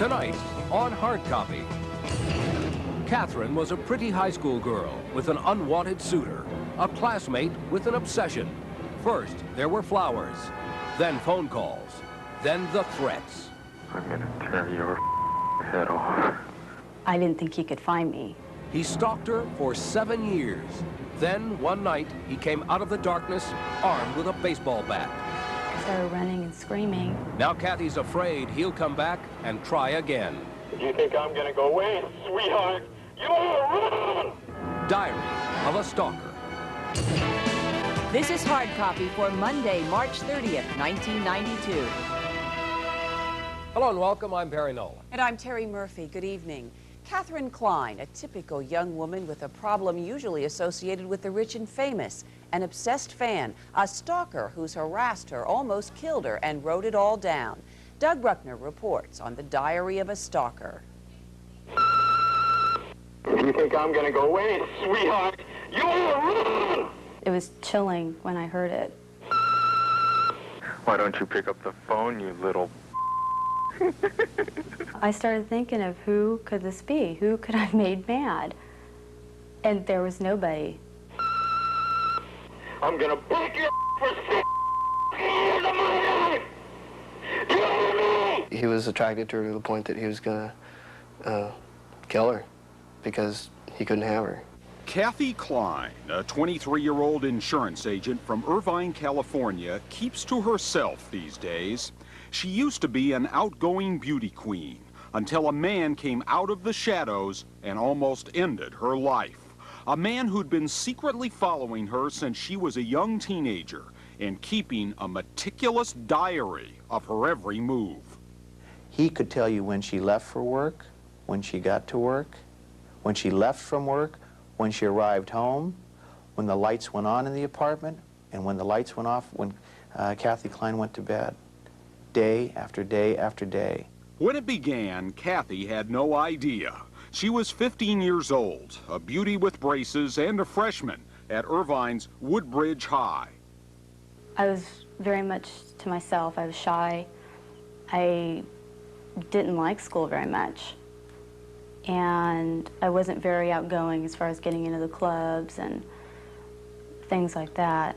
Tonight on Hard Copy, Catherine was a pretty high school girl with an unwanted suitor, a classmate with an obsession. First, there were flowers, then phone calls, then the threats. I'm gonna tear your head off. I didn't think he could find me. He stalked her for 7 years. Then, one night, he came out of the darkness, armed with a baseball bat. I started running and screaming. Now Kathy's afraid he'll come back and try again. You think I'm gonna go away, sweetheart? You run! Diary of a Stalker. This is Hard Copy for Monday, March 30th, 1992. Hello and welcome, I'm Barry Nolan. And I'm Terry Murphy. Good evening. Catherine Klein, a typical young woman with a problem usually associated with the rich and famous, an obsessed fan, a stalker who's harassed her, almost killed her, and wrote it all down. Doug Bruckner reports on the Diary of a Stalker. You think I'm gonna go away, sweetheart? You run! It was chilling when I heard it. Why don't you pick up the phone, you little... I started thinking of who could this be? Who could I have made mad? And there was nobody. I'm gonna break your for 6 years of my life! You hear me? He was attracted to her to the point that he was gonna kill her because he couldn't have her. Kathy Klein, a 23-year-old insurance agent from Irvine, California, keeps to herself these days. She used to be an outgoing beauty queen until a man came out of the shadows and almost ended her life. A man who'd been secretly following her since she was a young teenager and keeping a meticulous diary of her every move. He could tell you when she left for work, when she got to work, when she left from work, when she arrived home, when the lights went on in the apartment, and when the lights went off when Kathy Klein went to bed. Day after day after day. When it began, Kathy had no idea. She was 15 years old, a beauty with braces, and a freshman at Irvine's Woodbridge High. I was very much to myself. I was shy. I didn't like school very much. And I wasn't very outgoing as far as getting into the clubs and things like that.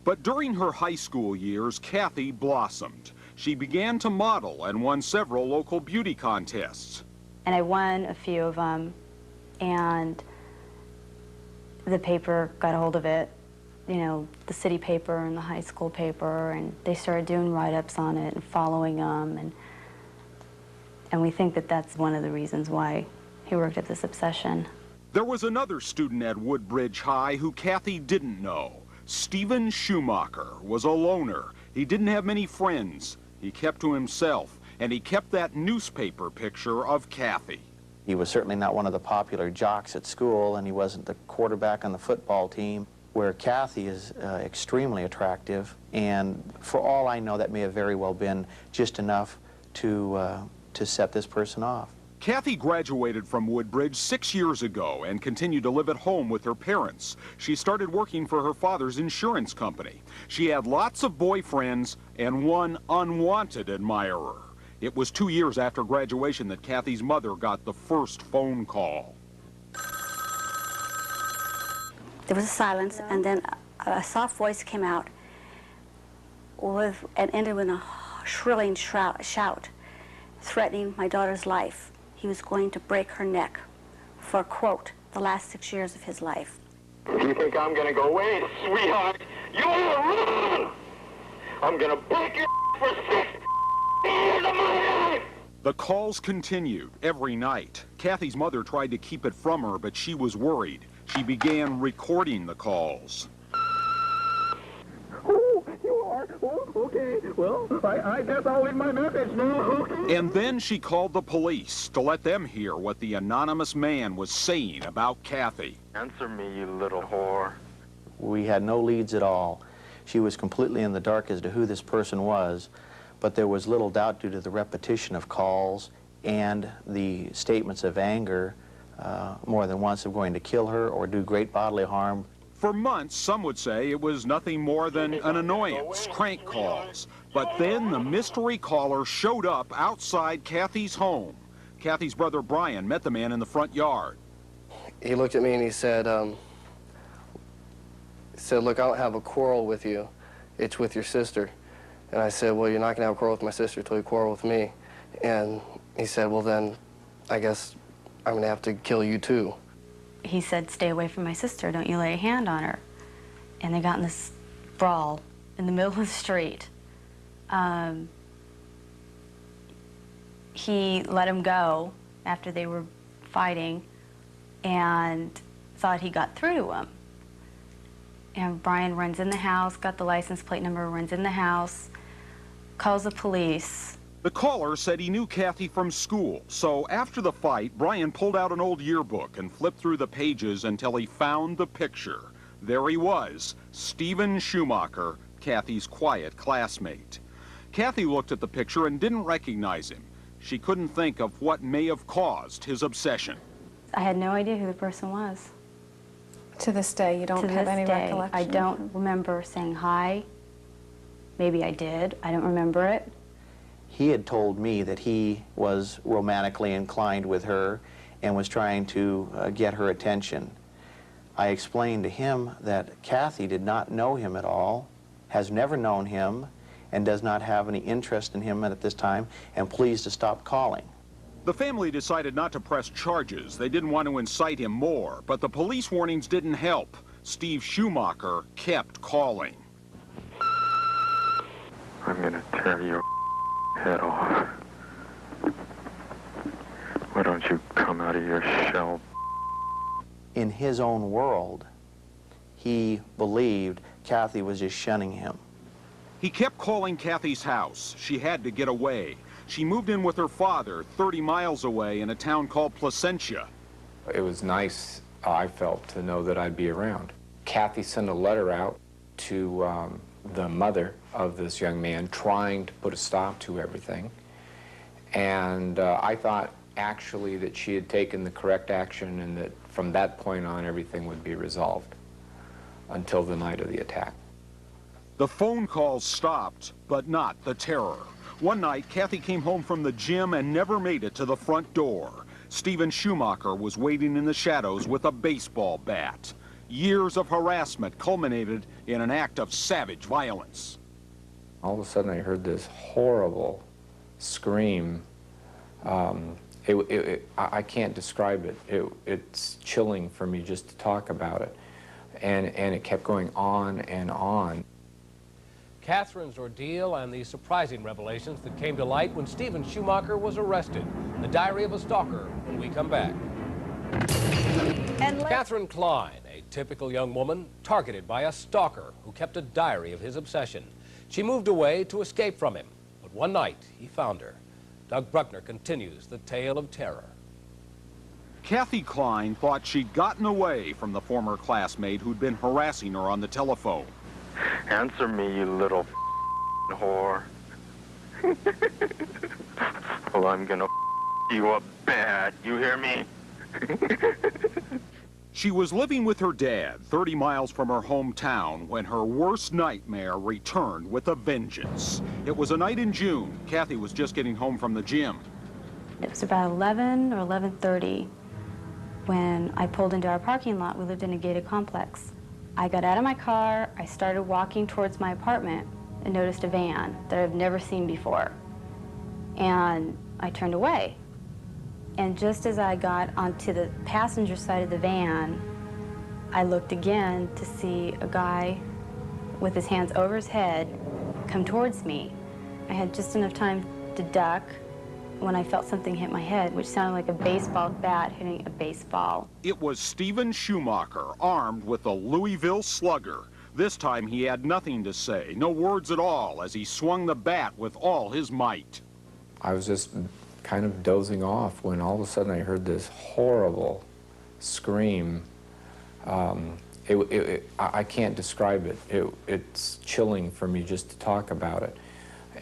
But during her high school years, Kathy blossomed. She began to model and won several local beauty contests. And I won a few of them, and the paper got a hold of it, you know, the city paper and the high school paper, and they started doing write-ups on it and following them, and we think that that's one of the reasons why he worked at this obsession. There was another student at Woodbridge High who Kathy didn't know. Stephen Schumacher was a loner. He didn't have many friends. He kept to himself, and he kept that newspaper picture of Kathy. He was certainly not one of the popular jocks at school, and he wasn't the quarterback on the football team, where Kathy is extremely attractive, and for all I know, that may have very well been just enough to set this person off. Kathy graduated from Woodbridge 6 years ago and continued to live at home with her parents. She started working for her father's insurance company. She had lots of boyfriends and one unwanted admirer. It was 2 years after graduation that Kathy's mother got the first phone call. There was a silence, and then a soft voice came out and ended with a shrilling shout, threatening my daughter's life. He was going to break her neck for, quote, the last 6 years of his life. You think I'm gonna go away, sweetheart? You run! I'm gonna break your for 6 years of my life! The calls continued every night. Kathy's mother tried to keep it from her, but she was worried. She began recording the calls. Oh, you are? Oh, okay. Well, I guess I'll leave my message now, okay? And then she called the police to let them hear what the anonymous man was saying about Kathy. Answer me, you little whore. We had no leads at all. She was completely in the dark as to who this person was, but there was little doubt due to the repetition of calls and the statements of anger more than once of going to kill her or do great bodily harm. For months, some would say it was nothing more than an annoyance, crank calls. But then the mystery caller showed up outside Kathy's home. Kathy's brother Brian met the man in the front yard. He looked at me and he said, look, I don't have a quarrel with you. It's with your sister. And I said, well, you're not going to have a quarrel with my sister until you quarrel with me. And he said, well, then I guess I'm going to have to kill you too. He said, stay away from my sister, don't you lay a hand on her. And they got in this brawl in the middle of the street. He let him go after they were fighting and thought he got through to him. And Brian runs in the house, got the license plate number, runs in the house, calls the police. The caller said he knew Kathy from school, so after the fight, Brian pulled out an old yearbook and flipped through the pages until he found the picture. There he was, Stephen Schumacher, Kathy's quiet classmate. Kathy looked at the picture and didn't recognize him. She couldn't think of what may have caused his obsession. I had no idea who the person was. To this day, you don't have any recollection? I don't remember saying hi. Maybe I did. I don't remember it. He had told me that he was romantically inclined with her and was trying to get her attention. I explained to him that Kathy did not know him at all, has never known him, and does not have any interest in him at this time, and please to stop calling. The family decided not to press charges. They didn't want to incite him more, but the police warnings didn't help. Steve Schumacher kept calling. I'm gonna tear your head off. Why don't you come out of your shell? In his own world, he believed Kathy was just shunning him. He kept calling Kathy's house. She had to get away. She moved in with her father 30 miles away in a town called Placentia. It was nice, I felt, to know that I'd be around. Kathy sent a letter out to the mother of this young man trying to put a stop to everything. And I thought actually that she had taken the correct action and that from that point on everything would be resolved until the night of the attack. The phone calls stopped, but not the terror. One night, Kathy came home from the gym and never made it to the front door. Stephen Schumacher was waiting in the shadows with a baseball bat. Years of harassment culminated in an act of savage violence. All of a sudden I heard this horrible scream. I can't describe it. It's chilling for me just to talk about it. And it kept going on and on. Catherine's ordeal and the surprising revelations that came to light when Stephen Schumacher was arrested. The Diary of a Stalker when we come back. Catherine Klein, a typical young woman targeted by a stalker who kept a diary of his obsession. She moved away to escape from him, but one night he found her. Doug Bruckner continues the tale of terror. Kathy Klein thought she'd gotten away from the former classmate who'd been harassing her on the telephone. Answer me, you little whore. Well, I'm gonna you up bad. You hear me? She was living with her dad 30 miles from her hometown when her worst nightmare returned with a vengeance. It was a night in June. Kathy was just getting home from the gym. It was about 11 or 11:30 when I pulled into our parking lot. We lived in a gated complex. I got out of my car, I started walking towards my apartment and noticed a van that I've never seen before. And I turned away. And just as I got onto the passenger side of the van, I looked again to see a guy with his hands over his head come towards me. I had just enough time to duck when I felt something hit my head, which sounded like a baseball bat hitting a baseball. It was Stephen Schumacher, armed with a Louisville slugger. This time he had nothing to say, no words at all, as he swung the bat with all his might. I was just kind of dozing off when all of a sudden I heard this horrible scream. I can't describe it. It's chilling for me just to talk about it.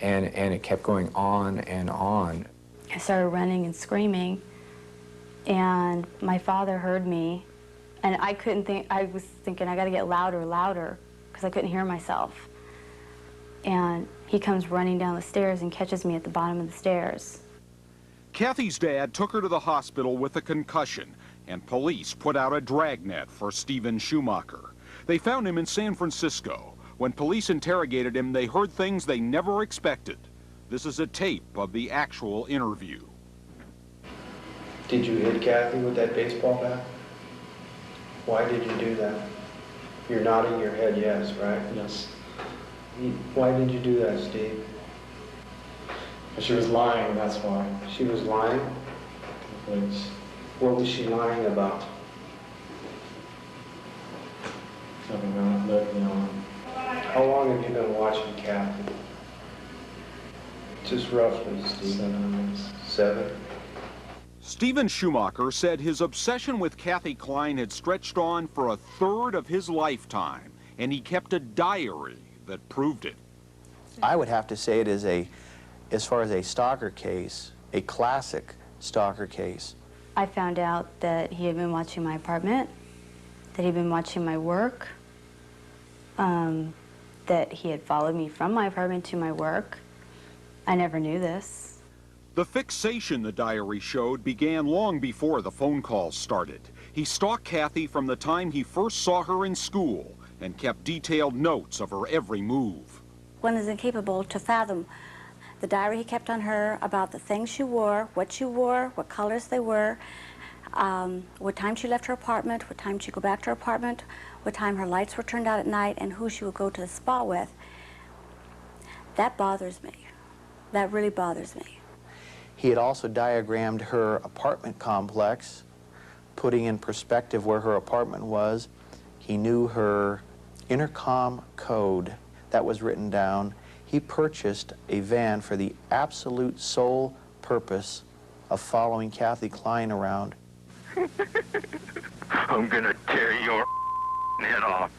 And it kept going on and on. I started running and screaming, and my father heard me And I couldn't think, I was thinking I gotta get louder, because I couldn't hear myself. And he comes running down the stairs and catches me at the bottom of the stairs. Kathy's dad took her to the hospital with a concussion, and police put out a dragnet for Stephen Schumacher. They found him in San Francisco. When police interrogated him, they heard things they never expected. This is a tape of the actual interview. Did you hit Kathy with that baseball bat? Why did you do that? You're nodding your head yes, right? Yes. Why did you do that, Steve? She was lying, that's why. She was lying? Which, What was she lying about? nothing wrong with me on. How long have you been watching Kathy? Just roughly, Steve. 7 years. 7? Stephen Schumacher said his obsession with Kathy Klein had stretched on for a third of his lifetime, and he kept a diary that proved it. I would have to say it is as far as a stalker case, a classic stalker case. I found out that he had been watching my apartment, that he'd been watching my work, that he had followed me from my apartment to my work. I never knew this. The fixation the diary showed began long before the phone calls started. He stalked Kathy from the time he first saw her in school and kept detailed notes of her every move. One is incapable to fathom the diary he kept on her about the things she wore, what colors they were, what time she left her apartment, what time she'd go back to her apartment, what time her lights were turned out at night, and who she would go to the spa with. That bothers me. That really bothers me. He had also diagrammed her apartment complex, putting in perspective where her apartment was. He knew her intercom code. That was written down. He purchased a van for the absolute sole purpose of following Kathy Klein around. I'm gonna tear your head off.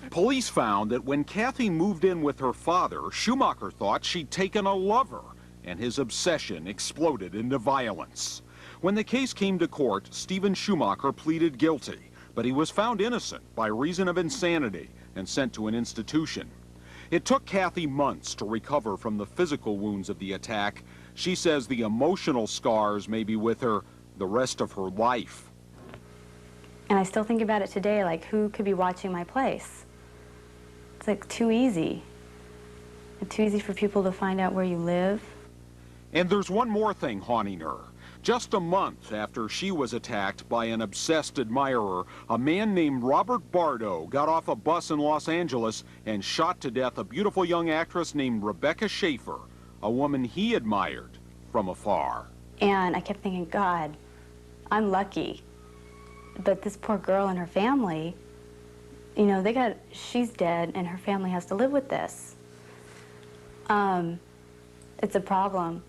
Police found that when Kathy moved in with her father, Schumacher thought she'd taken a lover, and his obsession exploded into violence. When the case came to court, Stephen Schumacher pleaded guilty, but he was found innocent by reason of insanity and sent to an institution. It took Kathy months to recover from the physical wounds of the attack. She says the emotional scars may be with her the rest of her life. And I still think about it today, like, who could be watching my place? It's like too easy. It's too easy for people to find out where you live. And there's one more thing haunting her. Just a month after she was attacked by an obsessed admirer, a man named Robert Bardo got off a bus in Los Angeles and shot to death a beautiful young actress named Rebecca Schaefer, a woman he admired from afar. And I kept thinking, God, I'm lucky. But this poor girl and her family, you know, she's dead and her family has to live with this. It's a problem,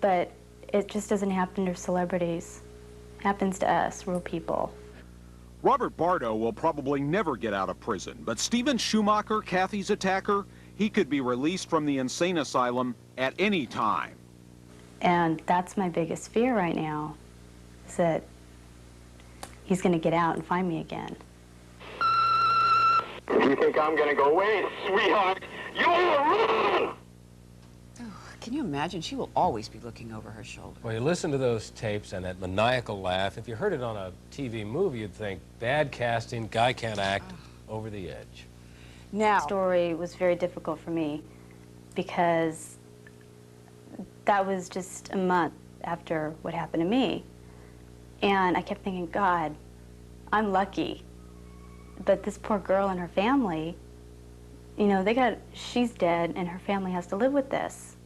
but it just doesn't happen to celebrities. It happens to us, real people. Robert Bardo will probably never get out of prison, but Stephen Schumacher, Kathy's attacker, he could be released from the insane asylum at any time. And that's my biggest fear right now, is that he's going to get out and find me again. If you think I'm gonna go away, sweetheart, you're wrong! Can you imagine? She will always be looking over her shoulder. Well, you listen to those tapes and that maniacal laugh. If you heard it on a TV movie, you'd think, bad casting, guy can't act, over the edge. Now, the story was very difficult for me because that was just a month after what happened to me. And I kept thinking, God, I'm lucky. But this poor girl and her family, you know, she's dead and her family has to live with this.